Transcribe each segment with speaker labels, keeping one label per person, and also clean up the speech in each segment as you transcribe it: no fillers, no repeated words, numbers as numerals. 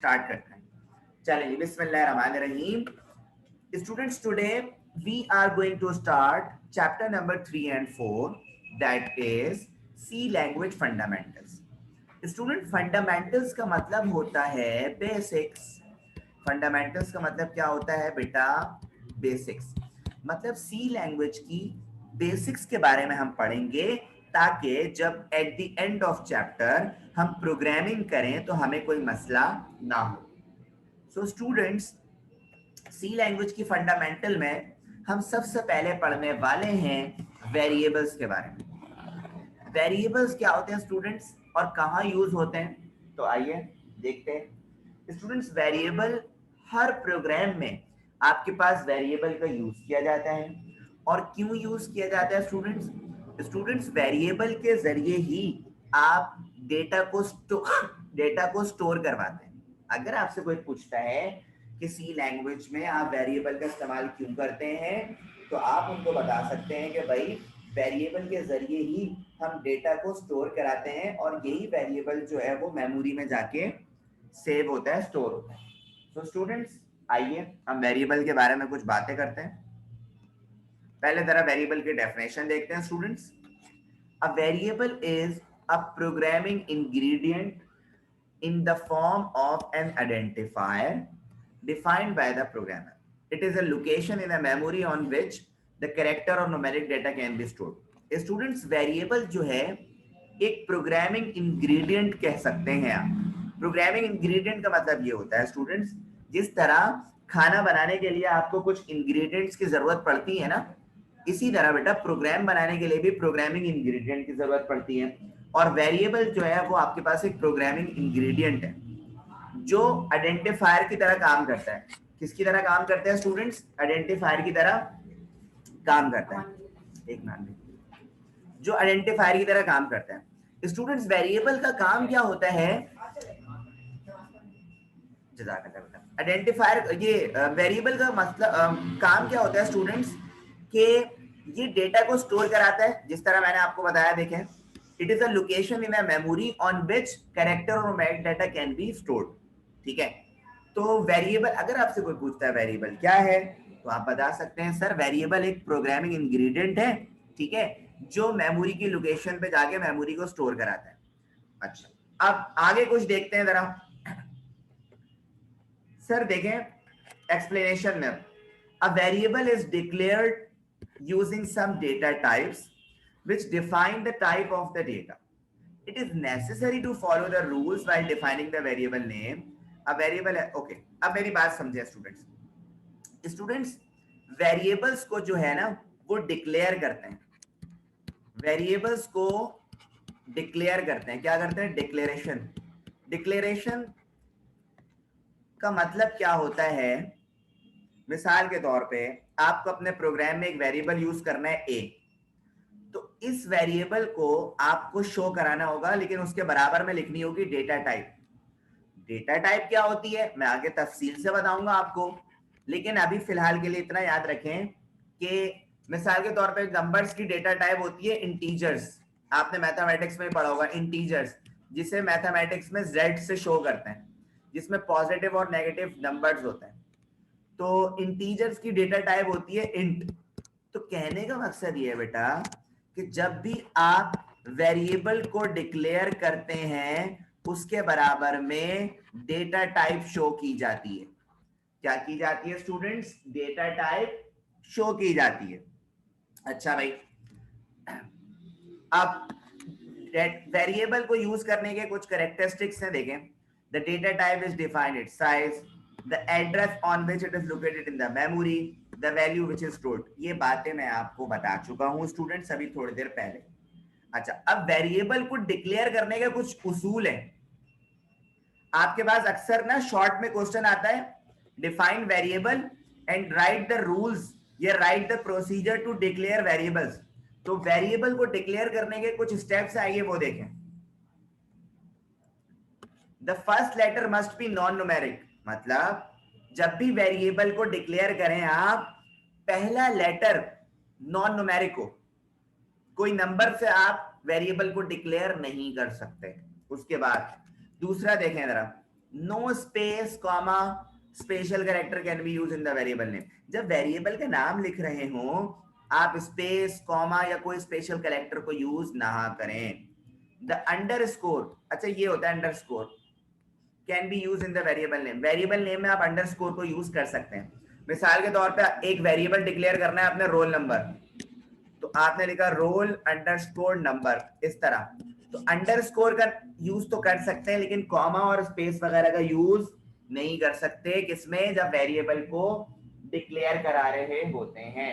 Speaker 1: Start करते हैं। चलिए बिस्मिल्लाहिर्रहमानिर्रहीम। Students, today we are going to start chapter number 3 and 4, that is C language fundamentals. Student, fundamentals का मतलब होता है basics. Fundamentals का मतलब क्या होता है बेटा? Basics. मतलब C language की basics के बारे में हम पढ़ेंगे ताकि जब at the end of chapter हम programming करें तो हमें कोई मसला ना हो। So students, सी लैंग्वेज की फंडामेंटल में हम सबसे पहले पढ़ने वाले हैं वेरिएबल्स के बारे में। वेरिएबल्स क्या होते हैं स्टूडेंट्स और कहाँ यूज होते हैं, तो आइए देखते हैं। स्टूडेंट्स, वेरिएबल हर प्रोग्राम में आपके पास वेरिएबल का यूज किया जाता है। और क्यों यूज किया जाता है स्टूडेंट्स वेरिएबल के जरिए ही आप डेटा को स्टोर करवाते हैं। अगर आपसे कोई पूछता है कि सी लैंग्वेज में आप वेरिएबल का इस्तेमाल क्यों करते हैं, तो आप उनको बता सकते हैं कि भाई वेरिएबल के जरिए ही हम डेटा को स्टोर कराते हैं और यही वेरिएबल जो है वो मेमोरी में जाके सेव होता है, स्टोर होता है। तो स्टूडेंट्स आइए हम वेरिएबल के बारे में कुछ बातें करते हैं। पहले जरा वेरिएबल की डेफिनेशन देखते हैं students. A variable is a programming ingredient in the form of an identifier defined by the programmer. It is a location in a memory on which the character or numeric data can be stored. Students, variable जो है एक programming ingredient कह सकते हैं आप। Programming ingredient का मतलब ये होता है स्टूडेंट्स, जिस तरह खाना बनाने के लिए आपको कुछ इंग्रेडिएंट्स की जरूरत पड़ती है ना, इसी तरह बेटा प्रोग्राम बनाने के लिए भी प्रोग्रामिंग इंग्रेडिएंट की जरूरत पड़ती है। और वेरिएबल जो है वो आपके पास एक प्रोग्रामिंग इंग्रेडिएंट है जो आइडेंटिफायर की तरह काम करता है। किसकी तरह काम करता है स्टूडेंट्स? आइडेंटिफायर की तरह काम करता है। एक मिनट, जो आइडेंटिफायर की तरह काम करता है। स्टूडेंट्स, वेरिएबल का काम क्या होता है? आइडेंटिफायर, ये वेरिएबल का मतलब काम क्या होता है स्टूडेंट्स कि ये डेटा को स्टोर कराता है। जिस तरह मैंने आपको बताया, देखें, it is a location in a memory on which character और numeric data can be stored. ठीक है, तो वेरिएबल, अगर आपसे कोई पूछता है वेरिएबल क्या है, तो आप बता सकते हैं सर वेरिएबल एक प्रोग्रामिंग इंग्रेडिएंट है, ठीक है, जो मेमोरी की लोकेशन पे जाके मेमोरी को स्टोर कराता है। अच्छा, अब आगे कुछ देखते हैं जरा। सर देखें एक्सप्लेनेशन में, a variable is declared using some data types which define the type of the data. It is necessary to follow the rules while defining the variable name. A variable है, okay, अब मेरी बात समझे students variables को जो है ना वो डिक्लेयर करते हैं। वेरिएबल्स को डिक्लेयर करते हैं, क्या करते हैं? डिक्लेरेशन। डिक्लेरेशन का मतलब क्या होता है? मिसाल के तौर पे आपको अपने प्रोग्राम में एक वेरिएबल यूज करना है ए, तो इस वेरिएबल को आपको शो कराना होगा, लेकिन उसके बराबर में लिखनी होगी डेटा टाइप। डेटा टाइप क्या होती है मैं आगे तफसील से बताऊंगा आपको, लेकिन अभी फिलहाल के लिए इतना याद रखें कि मिसाल के तौर पे नंबर्स की डेटा टाइप होती है इंटीजर्स। आपने मैथमेटिक्स में पढ़ा होगा इंटीजर्स, जिसे मैथमेटिक्स में जेड से शो करते हैं, जिसमें पॉजिटिव और नेगेटिव नंबर्स होते हैं। तो इंटीजर्स की डेटा टाइप होती है इंट। तो कहने का मकसद ये है बेटा कि जब भी आप वेरिएबल को डिक्लेयर करते हैं उसके बराबर में डेटा टाइप शो की जाती है। क्या की जाती है स्टूडेंट्स? डेटा टाइप शो की जाती है। अच्छा भाई, अब वेरिएबल को यूज करने के कुछ कैरेक्टरिस्टिक्स हैं, देखें। The data type is defined it's size, the address on which it is located in the memory, the value which is stored। ये बातें मैं आपको बता चुका हूं स्टूडेंट्स अभी थोड़ी देर पहले। अच्छा, अब वेरिएबल को डिक्लेयर करने के कुछ उसूल हैं। आपके पास अक्सर ना शॉर्ट में क्वेश्चन आता है, define variable and write the rules या write the procedure to declare variables. तो वेरिएबल को डिक्लेयर करने के कुछ स्टेप्स आइए वो देखें। The first letter must be non numeric, मतलब जब भी वेरिएबल को डिक्लेयर करें आप, पहला लेटर नॉन न्यूमेरिक हो। कोई नंबर से आप वेरिएबल को डिक्लेयर नहीं कर सकते। उसके बाद दूसरा देखें जरा, no space comma special character can be use in the variable name. जब वेरिएबल का नाम लिख रहे हो आप स्पेस कॉमा या कोई स्पेशल कैरेक्टर को यूज ना करें। द अंडरस्कोर, अच्छा ये होता है underscore, can be use in the variable name. Variable name में आप अंडरस्कोर को यूज कर सकते हैं। मिसाल के तौर पे एक वेरिएबल डिक्लेयर करना है अपने रोल नंबर, तो आपने लिखा रोल अंडरस्कोर नंबर इस तरह, तो अंडरस्कोर का यूज तो कर सकते हैं लेकिन कॉमा और स्पेस वगैरह का यूज नहीं कर सकते किसमें, जब वेरिएबल को डिक्लेयर करा रहे होते हैं।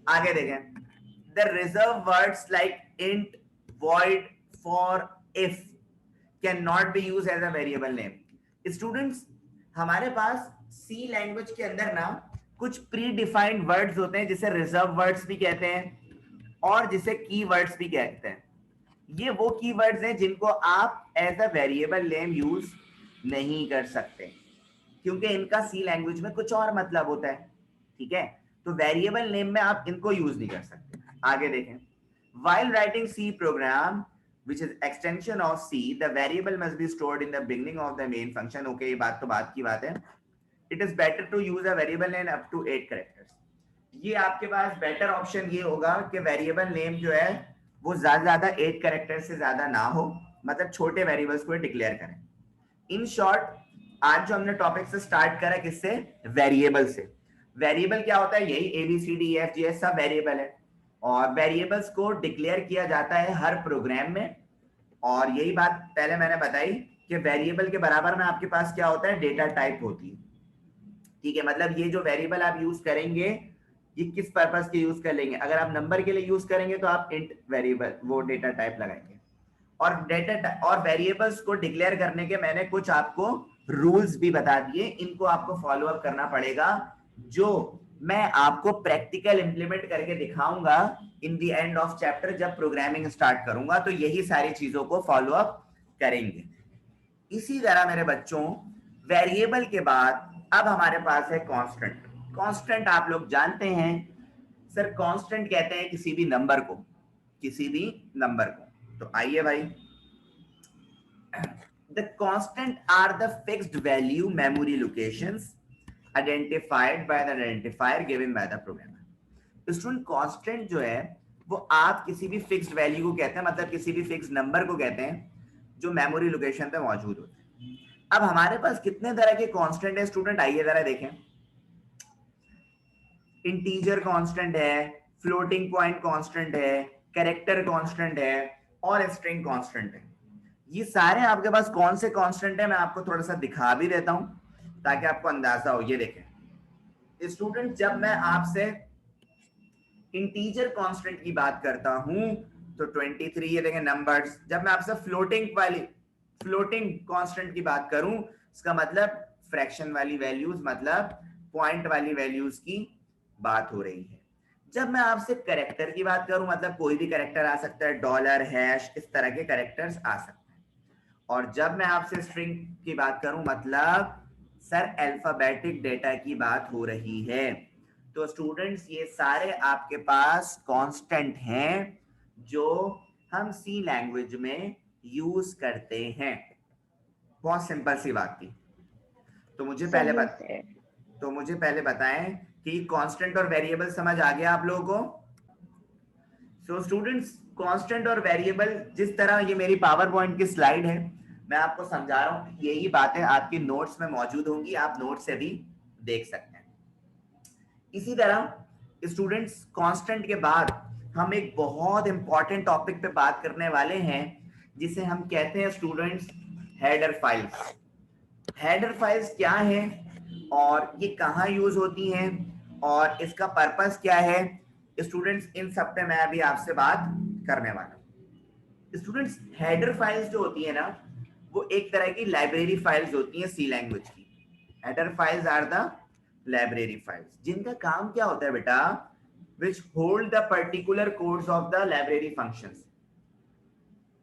Speaker 1: आगे देखें, the reserve words like int, void, for, if can not be use as a variable name. Students हमारे पास सी लैंग्वेज के अंदर ना कुछ प्री डिफाइंड वर्ड्स होते हैं जिसे रिजर्व वर्ड्स भी कहते हैं और जिसे की वर्ड्स भी कहते हैं। ये वो की वर्ड्स हैं जिनको आप as a variable name use नहीं कर सकते क्योंकि इनका सी लैंग्वेज में कुछ और मतलब होता है, ठीक है। तो वेरिएबल नेम में आप इनको यूज नहीं कर सकते। आगे देखें, while writing C program which is extension of C, the variable must be stored in the beginning of the main function। okay, ये बात तो बात की बात है। It is better to use a variable name up to 8 characters। ये आपके पास better option ये होगा कि वेरिएबल नेम जो है वो ज्यादा 8 कैरेक्टर से ज्यादा ना हो, मतलब छोटे वेरिएबल्स को डिक्लेयर करें। इन शॉर्ट आज जो हमने टॉपिक से स्टार्ट करा किससे, वेरिएबल से। वेरिएबल क्या होता है, यही ABCDEFG सब वेरिएबल है और वेरिएबल्स को डिक्लेयर किया जाता है हर प्रोग्राम में। और यही बात पहले मैंने बताई कि वेरिएबल के बराबर में आपके पास क्या होता है, डेटा टाइप होती है, ठीक है। मतलब ये जो वेरिएबल आप यूज करेंगे ये किस पर्पस के यूज कर लेंगे, अगर आप नंबर के लिए यूज करेंगे तो आप इंट वेरिएबल वो डेटा टाइप लगाएंगे। और डेटा और वेरिएबल्स को डिक्लेयर करने के मैंने कुछ आपको रूल्स भी बता दिए, इनको आपको फॉलो अप करना पड़ेगा, जो मैं आपको प्रैक्टिकल इंप्लीमेंट करके दिखाऊंगा in the end of chapter. जब प्रोग्रामिंग स्टार्ट करूंगा तो यही सारी चीजों को फॉलो अप करेंगे। इसी तरह मेरे बच्चों वेरिएबल के बाद अब हमारे पास है कांस्टेंट। कांस्टेंट आप लोग जानते हैं सर, कांस्टेंट कहते हैं किसी भी नंबर को, किसी भी नंबर को। तो आइए भाई, the constant are the fixed value memory locations identified by the identifier given by the programmer। Student constant जो है वो आप किसी भी फिक्स्ड वैल्यू को कहते हैं, मतलब किसी भी फिक्स्ड नंबर को कहते हैं जो मेमोरी लोकेशन पे मौजूद होते हैं। अब हमारे पास कितने तरह के कांस्टेंट है स्टूडेंट, आइए जरा देखें। इंटीजर कांस्टेंट है, फ्लोटिंग पॉइंट कांस्टेंट है, कैरेक्टर कांस्टेंट है और स्ट्रिंग कांस्टेंट है। ये सारे आपके पास कौन से कांस्टेंट है मैं आपको थोड़ा सा दिखा भी देता हूं ताकि आपको अंदाजा हो। ये देखें स्टूडेंट, जब मैं आपसे इंटीजर कांस्टेंट की बात करता हूं तो 23 ये देखें नंबर्स। जब मैं आपसे फ्लोटिंग कांस्टेंट की बात करूं इसका मतलब फ्रैक्शन वाली वैल्यूज, मतलब पॉइंट वाली वैल्यूज की बात हो रही है। जब मैं आपसे कैरेक्टर की बात करूं मतलब कोई भी कैरेक्टर आ सकता है, डॉलर, हैश, इस तरह के कैरेक्टर्स आ सकते हैं। और जब मैं आपसे स्ट्रिंग की बात करूं मतलब सर अल्फाबेटिक डेटा की बात हो रही है। तो स्टूडेंट्स ये सारे आपके पास कांस्टेंट हैं जो हम सी लैंग्वेज में यूज करते हैं। बहुत सिंपल सी बात थी। तो मुझे पहले बताएं कि कांस्टेंट और वेरिएबल समझ आ गया आप लोगों को। सो स्टूडेंट्स कांस्टेंट और वेरिएबल, जिस तरह ये मेरी पावर पॉइंट की स्लाइड है मैं आपको समझा रहा हूं, यही बातें आपकी नोट्स में मौजूद होंगी, आप नोट से भी देख सकते हैं। इसी तरह स्टूडेंट्स कांस्टेंट के बाद हम एक बहुत इंपॉर्टेंट टॉपिक पे बात करने वाले हैं जिसे हम कहते हैं students header files. Header files क्या है और ये कहाँ यूज होती हैं और इसका पर्पस क्या है, स्टूडेंट्स इन सब पे मैं अभी आपसे बात करने वाला हूँ। स्टूडेंट्स हेडर फाइल्स जो होती है ना वो एक तरह की लाइब्रेरी फाइल्स होती हैं सी लैंग्वेज की। Header files are the library files जिनका काम क्या होता है बेटा, which hold the particular codes of the library functions।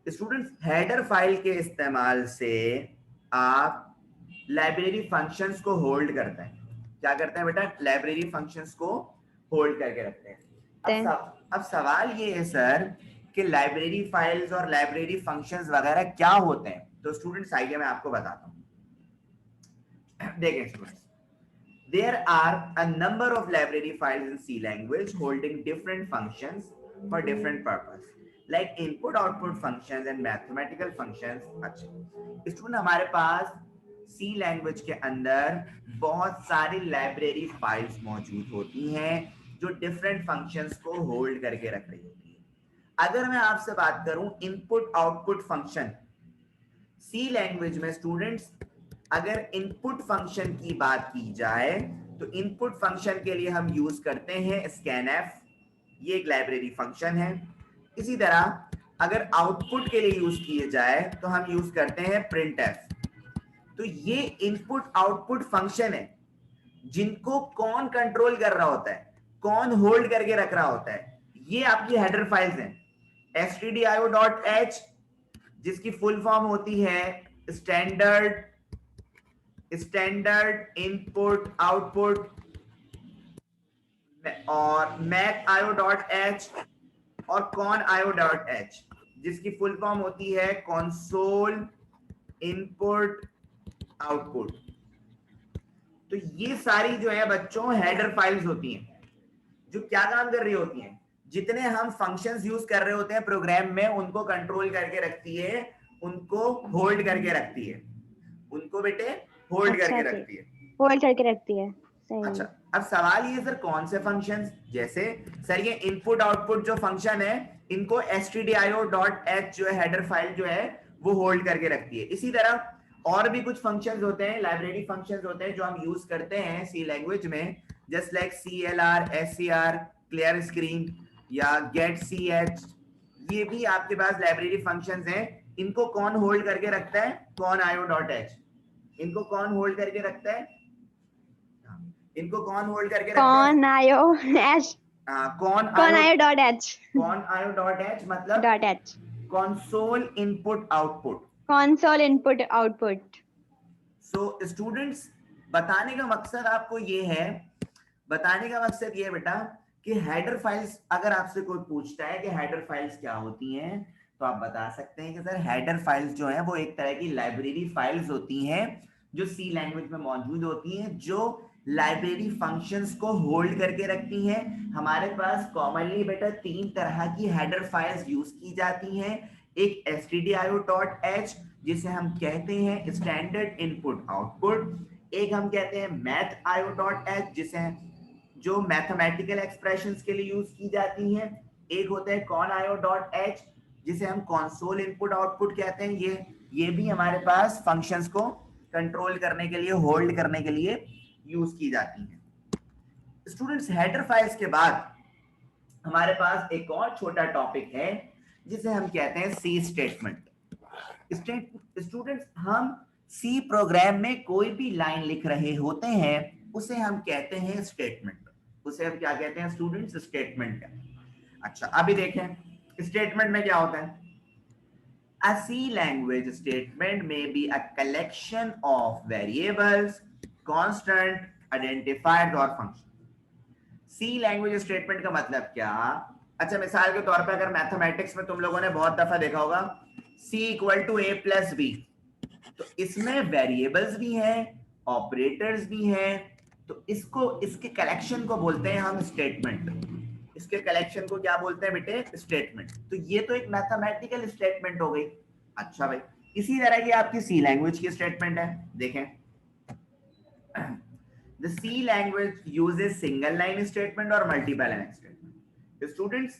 Speaker 1: Students header file के इस्तेमाल से आप लाइब्रेरी फंक्शंस को होल्ड करते हैं। क्या करते हैं बेटा, लाइब्रेरी फंक्शंस को होल्ड करके रखते हैं। अब सवाल ये है सर कि लाइब्रेरी फाइल्स और लाइब्रेरी फंक्शंस वगैरह क्या होते हैं। तो स्टूडेंट्स आइए मैं आपको बताता हूँ। देखें students, there are a number of library files in C language holding different functions for different purpose, like input output functions and mathematical functions. अच्छा स्टूडेंट, हमारे पास C लैंग्वेज के अंदर बहुत सारी लाइब्रेरी फाइल्स मौजूद होती हैं जो डिफरेंट फंक्शंस को होल्ड करके रख रही होती है। अगर मैं आपसे बात करूं इनपुट आउटपुट फंक्शन, सी लैंग्वेज में स्टूडेंट्स अगर इनपुट फंक्शन की बात की जाए तो इनपुट फंक्शन के लिए हम यूज करते हैं स्कैनएफ, ये एक लाइब्रेरी फंक्शन है। इसी तरह अगर आउटपुट के लिए यूज किए जाए तो हम यूज करते हैं प्रिंटएफ। तो ये इनपुट आउटपुट फंक्शन है जिनको कौन कंट्रोल कर रहा होता है, कौन होल्ड करके रख रहा होता है, ये आपकी हेडर फाइल्स हैं। stdio.h जिसकी फुल फॉर्म होती है स्टैंडर्ड इनपुट आउटपुट, और mathio.h और conio.h जिसकी फुल फॉर्म होती है कंसोल इनपुट आउटपुट। तो ये सारी जो है बच्चों हेडर फाइल्स होती हैं जो क्या काम कर रही होती हैं, जितने हम फंक्शंस यूज कर रहे होते हैं प्रोग्राम में उनको कंट्रोल करके रखती है, उनको होल्ड करके रखती है, उनको बेटे होल्ड करके रखती है,
Speaker 2: होल्ड करके रखती है। सही।
Speaker 1: अच्छा अब सवाल ये सर कौन से फंक्शंस, जैसे सर ये इनपुट आउटपुट जो फंक्शन है इनको stdio.h जो है हेडर फाइल जो है वो होल्ड करके रखती है। इसी तरह और भी कुछ फंक्शंस होते हैं, लाइब्रेरी फंक्शंस होते हैं जो हम यूज करते हैं सी लैंग्वेज में, just like clr, scr, clear screen या get ch, ये भी आपके पास लाइब्रेरी फंक्शंस हैं। इनको कौन होल्ड करके रखता है, conio.h। इनको कौन होल्ड करके रखता है, इनको कौन होल्ड करके रखता है,
Speaker 2: conio.h।
Speaker 1: conio.h मतलब
Speaker 2: .h
Speaker 1: console input output,
Speaker 2: console input output।
Speaker 1: So students बताने का मकसद आपको ये है, बताने का मकसद ये बेटा कि हेडर फाइल्स, अगर आपसे कोई पूछता है कि हेडर फाइल्स क्या होती हैं तो आप बता सकते हैं कि सर हेडर फाइल्स जो है वो एक तरह की लाइब्रेरी फाइल्स होती हैं जो सी लैंग्वेज में मौजूद होती हैं, जो लाइब्रेरी फंक्शंस को होल्ड करके रखती हैं। हमारे पास कॉमनली बेटा तीन तरह की हेडर फाइल्स यूज की जाती हैं, एक stdio.h जिसे हम कहते हैं स्टैंडर्ड इनपुट आउटपुट, एक हम कहते हैं mathio.h जिसे जो मैथमेटिकल एक्सप्रेशंस के लिए यूज की जाती हैं, एक होता है conio.h जिसे हम कंसोल इनपुट आउटपुट कहते हैं। ये भी हमारे पास फंक्शंस को कंट्रोल करने के लिए, होल्ड करने के लिए यूज की जाती हैं। स्टूडेंट्स हेडर फाइल्स के बाद हमारे पास एक और छोटा टॉपिक है जिसे हम कहते हैं सी स्टेटमेंट। स्टूडेंट्स हम सी प्रोग्राम में कोई भी लाइन लिख रहे होते हैं उसे हम कहते हैं स्टेटमेंट, उसे हम क्या कहते हैं स्टूडेंट्स, स्टेटमेंट। अच्छा अभी देखें स्टेटमेंट में क्या होता है। A C language statement may be a collection of variables, constant, identifiers और function। C language statement का मतलब क्या, अच्छा मिसाल के तौर पे अगर मैथमेटिक्स में तुम लोगों ने बहुत दफा देखा होगा C equal to a plus B, तो इसमें वेरिएबल्स भी हैं, ऑपरेटर्स भी हैं, तो इसको, इसके कलेक्शन को बोलते हैं हम स्टेटमेंट। इसके कलेक्शन को क्या बोलते हैं बेटे, स्टेटमेंट। तो ये तो एक मैथमेटिकल स्टेटमेंट हो गई। अच्छा भाई इसी तरह की आपकी सी लैंग्वेज की स्टेटमेंट है, देखें The C language uses single line statement और multiple line statement। स्टूडेंट्स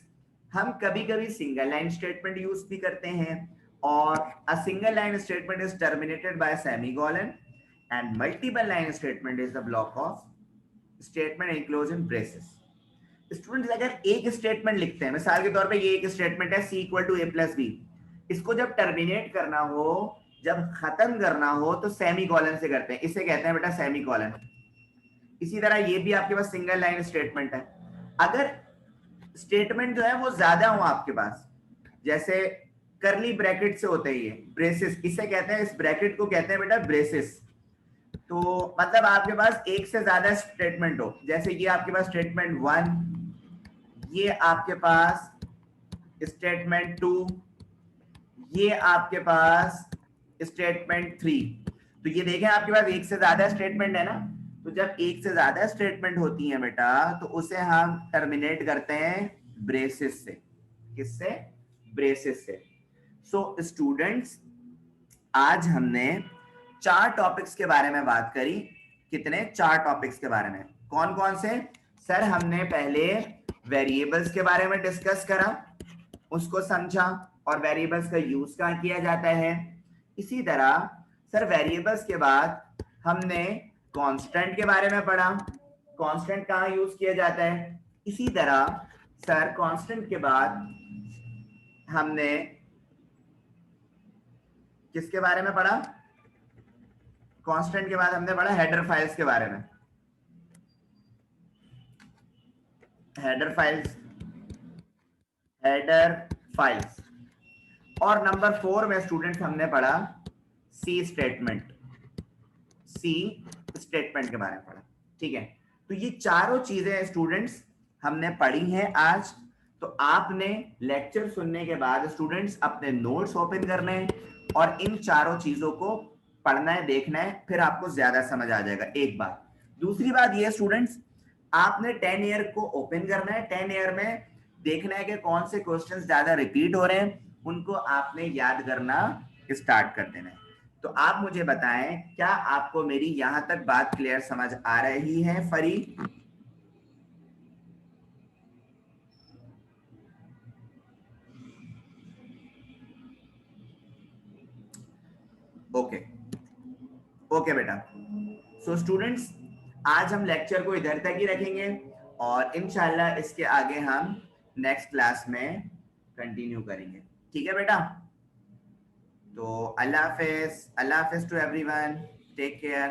Speaker 1: हम कभी कभी सिंगल लाइन स्टेटमेंट यूज भी करते हैं, और a single line statement is terminated by a semicolon and multiple line statement is the block of statement enclosed in braces। Students अगर एक स्टेटमेंट लिखते हैं, मिसाल के तौर पे ये एक स्टेटमेंट है C equal to a plus B, इसको जब टर्मिनेट करना हो, जब खत्म करना हो तो सेमी कॉलन से करते हैं, इसे कहते हैं बेटा सेमी कॉलन। इसी तरह ये भी आपके पास सिंगल लाइन स्टेटमेंट है। अगर स्टेटमेंट जो है वो ज्यादा हो आपके पास, जैसे करली ब्रैकेट से होते हैं ये ब्रेसेस, इसे कहते हैं, इस ब्रैकेट को कहते हैं बेटा ब्रेसेस। तो मतलब आपके पास एक से ज्यादा स्टेटमेंट हो, जैसे ये आपके पास स्टेटमेंट 1, ये आपके पास स्टेटमेंट 2, ये आपके पास स्टेटमेंट 3। तो ये देखें आपके पास एक से ज्यादा स्टेटमेंट है ना, तो जब एक से ज्यादा स्टेटमेंट होती है बेटा तो उसे हम टर्मिनेट करते हैं ब्रेसेस से। किससे? ब्रेसेस से। सो स्टूडेंट्स, आज हमने 4 टॉपिक्स के बारे में बात करी। कितने? 4 टॉपिक्स के बारे में। कौन कौन से? सर हमने पहले वेरिएबल्स के बारे में डिस्कस करा, उसको समझा और वेरिएबल्स का यूज कहाँ किया जाता है। इसी तरह सर वेरिएबल्स के बाद हमने कांस्टेंट के बारे में पढ़ा, कांस्टेंट कहाँ यूज किया जाता है। इसी तरह सर कांस्टेंट के बाद हमने किसके बारे में पढ़ा? कांस्टेंट के बाद हमने पढ़ा हेडर फाइल्स के बारे में। Header files. और नंबर 4 में स्टूडेंट्स हमने पढ़ा सी स्टेटमेंट के बारे में पढ़ा। ठीक है, तो ये चारों चीजें स्टूडेंट्स हमने पढ़ी हैं आज। तो आपने लेक्चर सुनने के बाद स्टूडेंट्स अपने नोट्स ओपन करने हैं और इन चारों चीजों को पढ़ना है, देखना है, फिर आपको ज्यादा समझ आ जाएगा। एक बात। दूसरी बात ये स्टूडेंट्स, आपने 10 ईयर को ओपन करना है। 10 ईयर में देखना है कि कौन से क्वेश्चंस ज्यादा रिपीट हो रहे हैं, उनको आपने याद करना स्टार्ट कर देना है। तो आप मुझे बताएं, क्या आपको मेरी यहां तक बात क्लियर समझ आ रही है फरी? ओके ओके बेटा। सो स्टूडेंट्स, आज हम लेक्चर को इधर तक ही रखेंगे और इंशाल्लाह इसके आगे हम नेक्स्ट क्लास में कंटिन्यू करेंगे। ठीक है बेटा? तो अल्लाह हाफिज टू एवरीवन, टेक केयर।